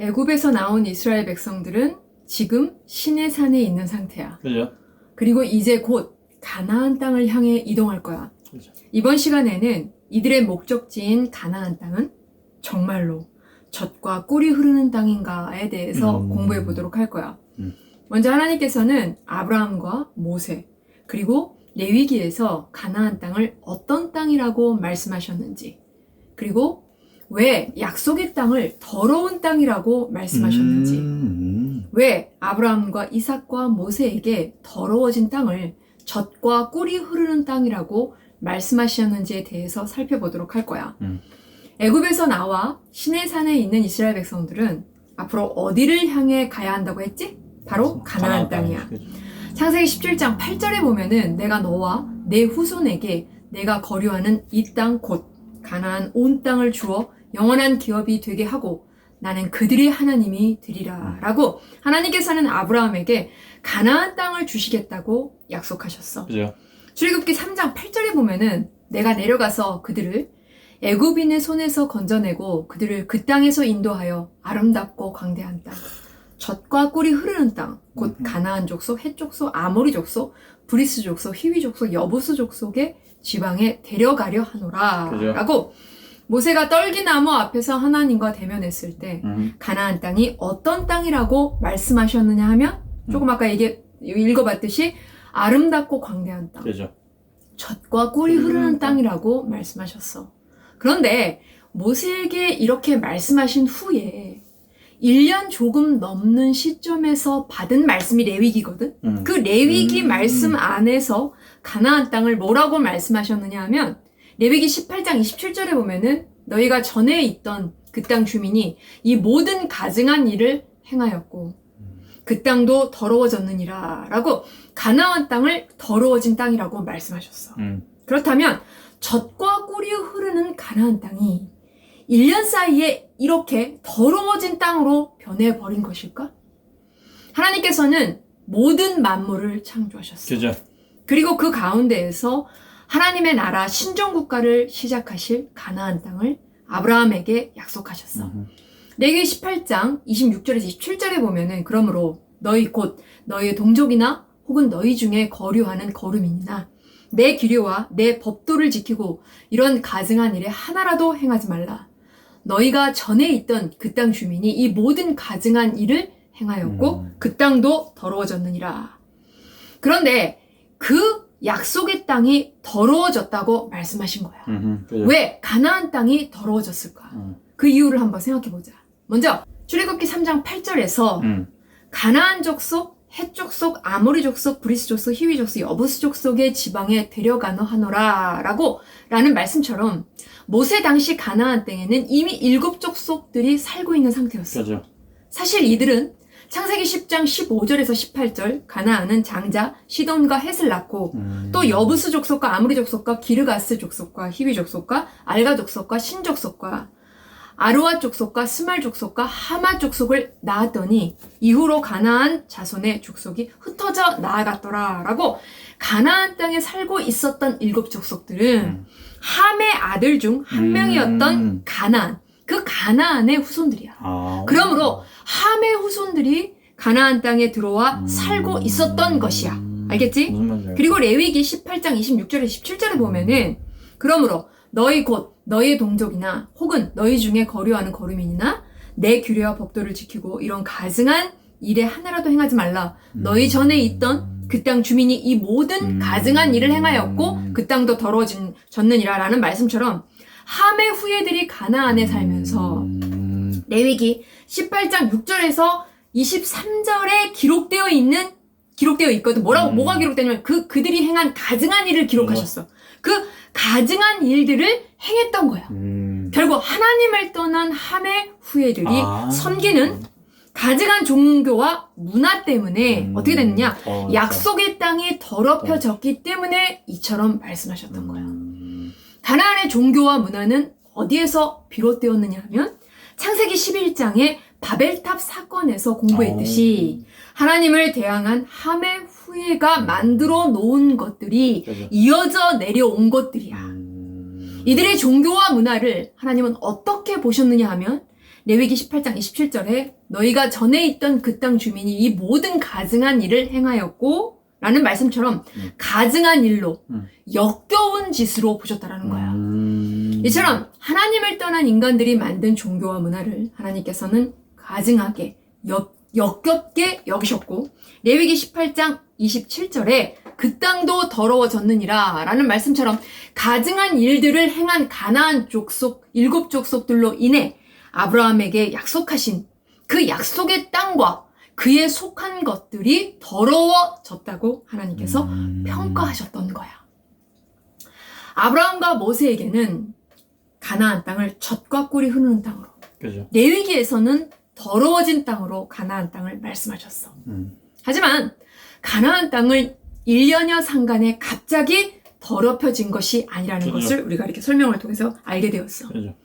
애굽에서 나온 이스라엘 백성들은 지금 시내산에 있는 상태야. 그죠? 그리고 이제 곧 가나안 땅을 향해 이동할 거야. 그죠. 이번 시간에는 이들의 목적지인 가나안 땅은 정말로 젖과 꿀이 흐르는 땅인가에 대해서 공부해 보도록 할 거야. 먼저 하나님께서는 아브라함과 모세 그리고 레위기에서 가나안 땅을 어떤 땅이라고 말씀하셨는지, 그리고 왜 약속의 땅을 더러운 땅이라고 말씀하셨는지, 왜 아브라함과 이삭과 모세에게 더러워진 땅을 젖과 꿀이 흐르는 땅이라고 말씀하셨는지에 대해서 살펴보도록 할 거야. 애굽에서 나와 시내산에 있는 이스라엘 백성들은 앞으로 어디를 향해 가야 한다고 했지? 바로 가나안 땅이야. 창세기 17장 8절에 보면은 내가 너와 내 후손에게 내가 거류하는 이 땅 곧 가나안 온 땅을 주어 영원한 기업이 되게 하고 나는 그들의 하나님이 되리라 라고 하나님께서는 아브라함에게 가나안 땅을 주시겠다고 약속하셨어. 그죠? 출애굽기 3장 8절에 보면은 내가 내려가서 그들을 애굽인의 손에서 건져내고 그들을 그 땅에서 인도하여 아름답고 광대한 땅, 젖과 꿀이 흐르는 땅, 곧 가나안 족속, 헷 족속, 아모리 족속, 브리스 족속, 히위 족속, 여부스 족속의 지방에 데려가려 하노라 그죠? 라고 모세가 떨기나무 앞에서 하나님과 대면했을 때 가나안 땅이 어떤 땅이라고 말씀하셨느냐 하면 조금 아까 읽어봤듯이 아름답고 광대한 땅, 그죠? 젖과 꿀이 흐르는 땅이라고 말씀하셨어. 그런데 모세에게 이렇게 말씀하신 후에 1년 조금 넘는 시점에서 받은 말씀이 레위기거든. 그 레위기 말씀 안에서 가나안 땅을 뭐라고 말씀하셨느냐 하면 레위기 18장 27절에 보면은 너희가 전에 있던 그 땅 주민이 이 모든 가증한 일을 행하였고 그 땅도 더러워졌느니라 라고 가나안 땅을 더러워진 땅이라고 말씀하셨어. 그렇다면 젖과 꿀이 흐르는 가나안 땅이 1년 사이에 이렇게 더러워진 땅으로 변해버린 것일까? 하나님께서는 모든 만물을 창조하셨어. 그죠? 그리고 그 가운데에서 하나님의 나라 신정국가를 시작하실 가나안 땅을 아브라함에게 약속하셨어. 레위기 18장 26절에서 27절에 보면은 그러므로 너희 곧 너희의 동족이나 혹은 너희 중에 거류하는 거류민이나 내 규례와 내 법도를 지키고 이런 가증한 일에 하나라도 행하지 말라. 너희가 전에 있던 그 땅 주민이 이 모든 가증한 일을 행하였고 그 땅도 더러워졌느니라. 그런데 그 약속의 땅이 더러워졌다고 말씀하신 거야. 그죠? 왜 가나안 땅이 더러워졌을까? 그 이유를 한번 생각해 보자. 먼저 출애굽기 3장 8절에서 가나안 족속, 헷 족속, 아모리 족속, 브리스 족속, 히위 족속, 여부스 족속의 지방에 데려가노 하노라 라는 말씀처럼 모세 당시 가나안 땅에는 이미 7족속들이 살고 있는 상태였어. 그죠? 사실 이들은 창세기 10장 15절에서 18절 가나안은 장자 시돈과 헷을 낳고 또 여부스 족속과 아모리 족속과 기르가스 족속과 히위 족속과 알가 족속과 신 족속과 아르와 족속과 스말 족속과 하마 족속을 낳았더니 이후로 가나안 자손의 족속이 흩어져 나아갔더라 라고 가나안 땅에 살고 있었던 7족속들은 함의 아들 중 한 명이었던 가나안, 그 가나안의 후손들이야. 그러므로 함의 후손들이 가나안 땅에 들어와 살고 있었던 것이야. 알겠지? 무슨 말인지 알겠어. 그리고 레위기 18장 26절에 17절에 보면은 그러므로 너희 곧 너희의 동족이나 혹은 너희 중에 거류하는 거류민이나 내 규례와 법도를 지키고 이런 가증한 일에 하나라도 행하지 말라. 너희 전에 있던 그 땅 주민이 이 모든 가증한 일을 행하였고 그 땅도 더러워졌느니라 라는 말씀처럼 함의 후예들이 가나안에 살면서 레위기 18장 6절에서 23절에 기록되어 있거든. 뭐가 기록되냐면 그들이 행한 가증한 일을 기록하셨어. 그 가증한 일들을 행했던 거야. 결국 하나님을 떠난 함의 후예들이 섬기는 가증한 종교와 문화 때문에 어떻게 됐느냐? 약속의 땅이 더럽혀졌기 때문에 이처럼 말씀하셨던 거야. 가나안의 종교와 문화는 어디에서 비롯되었느냐 하면 창세기 11장의 바벨탑 사건에서 공부했듯이 하나님을 대항한 함의 후예가 만들어 놓은 것들이 이어져 내려온 것들이야. 이들의 종교와 문화를 하나님은 어떻게 보셨느냐 하면 레위기 18장 27절에 너희가 전에 있던 그 땅 주민이 이 모든 가증한 일을 행하였고 라는 말씀처럼 가증한 일로 역겨운 짓으로 보셨다라는 거야. 이처럼 하나님을 떠난 인간들이 만든 종교와 문화를 하나님께서는 가증하게 역겹게 여기셨고 레위기 18장 27절에 그 땅도 더러워졌느니라 라는 말씀처럼 가증한 일들을 행한 가나안 족속 7족속들로 인해 아브라함에게 약속하신 그 약속의 땅과 그에 속한 것들이 더러워졌다고 하나님께서 평가하셨던 거야. 아브라함과 모세에게는 가나안 땅을 젖과 꿀이 흐르는 땅으로, 그죠. 레위기에서는 더러워진 땅으로 가나안 땅을 말씀하셨어. 하지만 가나안 땅을 1년여 상간에 갑자기 더럽혀진 것이 아니라는 그죠. 것을 우리가 이렇게 설명을 통해서 알게 되었어. 그죠.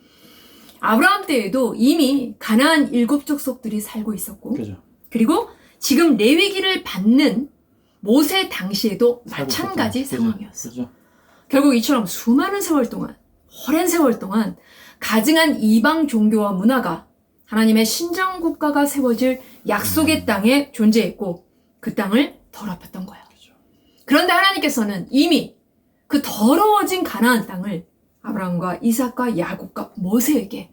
아브라함 때에도 이미 가나안 7족속들이 살고 있었고, 그죠. 그리고 지금 레위기를 받는 모세 당시에도 마찬가지 그죠. 상황이었어. 그죠. 결국 이처럼 수많은 세월 동안, 오랜 세월 동안 가증한 이방 종교와 문화가 하나님의 신정 국가가 세워질 약속의 땅에 존재했고 그 땅을 더럽혔던 거야. 그죠. 그런데 하나님께서는 이미 그 더러워진 가나안 땅을 아브라함과 이삭과 야곱과 모세에게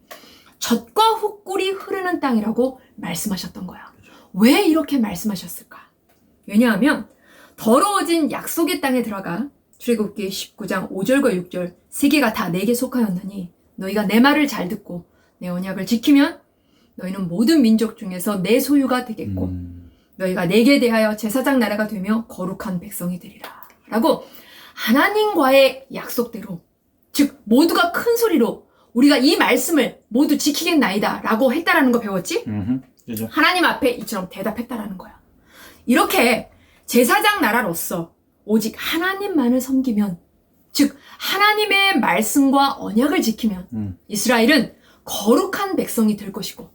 젖과 흙꿀이 흐르는 땅이라고 말씀하셨던 거야. 왜 이렇게 말씀하셨을까? 왜냐하면 더러워진 약속의 땅에 들어가 출애굽기 19장 5절과 6절 세 개가 다 내게 속하였나니 너희가 내 말을 잘 듣고 내 언약을 지키면 너희는 모든 민족 중에서 내 소유가 되겠고 너희가 내게 대하여 제사장 나라가 되며 거룩한 백성이 되리라 라고 하나님과의 약속대로, 즉 모두가 큰 소리로 우리가 이 말씀을 모두 지키겠나이다 라고 했다라는 거 배웠지? 그죠. 하나님 앞에 이처럼 대답했다라는 거야. 이렇게 제사장 나라로서 오직 하나님만을 섬기면, 즉 하나님의 말씀과 언약을 지키면 이스라엘은 거룩한 백성이 될 것이고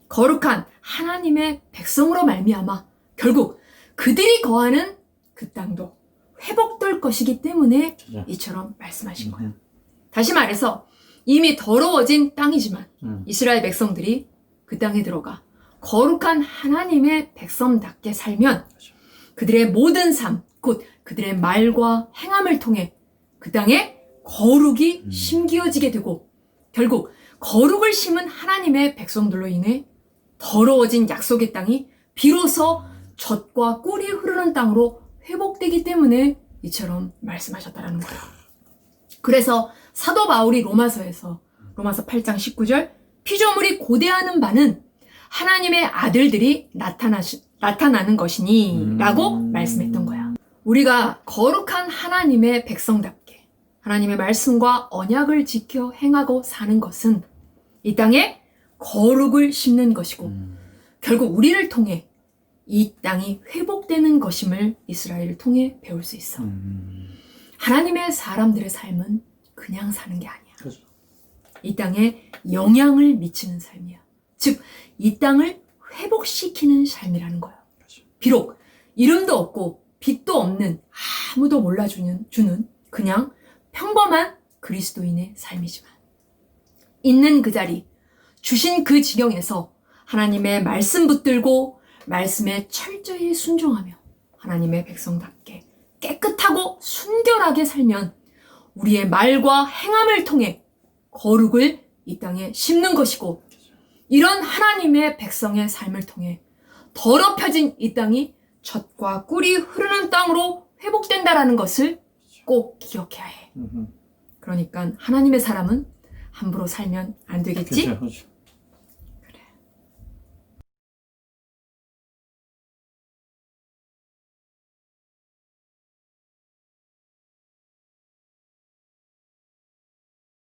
거룩한 하나님의 백성으로 말미암아 결국 그들이 거하는 그 땅도 회복될 것이기 때문에 그죠. 이처럼 말씀하신 거야. 다시 말해서 이미 더러워진 땅이지만 이스라엘 백성들이 그 땅에 들어가 거룩한 하나님의 백성답게 살면 그들의 모든 삶, 곧 그들의 말과 행함을 통해 그 땅에 거룩이 심기어지게 되고 결국 거룩을 심은 하나님의 백성들로 인해 더러워진 약속의 땅이 비로소 젖과 꿀이 흐르는 땅으로 회복되기 때문에 이처럼 말씀하셨다라는 거예요. 그래서 사도 바울이 로마서에서 로마서 8장 19절 피조물이 고대하는 바는 하나님의 아들들이 나타나는 것이니 라고 말씀했던 거야. 우리가 거룩한 하나님의 백성답게 하나님의 말씀과 언약을 지켜 행하고 사는 것은 이 땅에 거룩을 심는 것이고 결국 우리를 통해 이 땅이 회복되는 것임을 이스라엘을 통해 배울 수 있어. 하나님의 사람들의 삶은 그냥 사는 게 아니야. 그죠. 이 땅에 영향을 미치는 삶이야. 즉, 이 땅을 회복시키는 삶이라는 거야. 그죠. 비록 이름도 없고 빛도 없는 아무도 몰라주는 그냥 평범한 그리스도인의 삶이지만 있는 그 자리, 주신 그 지경에서 하나님의 말씀 붙들고 말씀에 철저히 순종하며 하나님의 백성답게 깨끗하고 순결하게 살면 우리의 말과 행함을 통해 거룩을 이 땅에 심는 것이고 이런 하나님의 백성의 삶을 통해 더럽혀진 이 땅이 젖과 꿀이 흐르는 땅으로 회복된다라는 것을 꼭 기억해야 해. 그러니까 하나님의 사람은 함부로 살면 안 되겠지? 그죠. 그죠.